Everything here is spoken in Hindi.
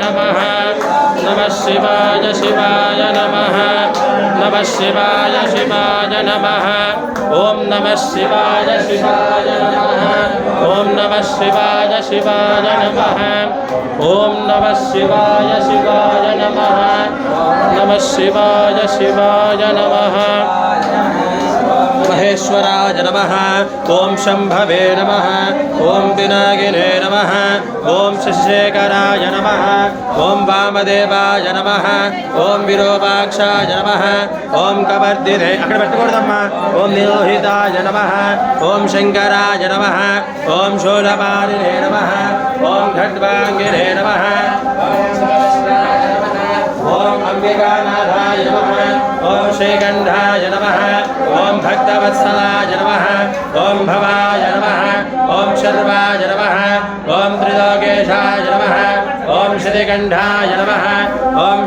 नमः नमः शिवाय शिवाय नमः नमः शिवाय शिवाय नमः ओम नमः शिवाय शिवाय नमः ओम नमः शिवाय शिवाय नमः ओम नमः शिवाय शिवाय नमः नमः शिवाय शिवाय नमः महेश्वराय नमः ओम शंभवे नमः ओम पिनाकिने नमः ओम शशिशेखराय नमः ओम वामदेवाय नमः ओम विरूपाक्षाय नमः ओम कवर्दिने अక్కడ పెట్టుకోడమ్మా ओम निरोहिताय नमः ओम शंकराय नमः ओम शूलपाणिने नमः ओम खड्वांगिने नमः ओम अंबिकानाथाय नमः ओम श्रीकंठाय नमः ओम भक्तवत्सलाय नमः ओम भवाय नमः ओम शर्वाय नमः ओम त्रिलोकेशाय नमः ओम श्रीकंठाय नमः ओम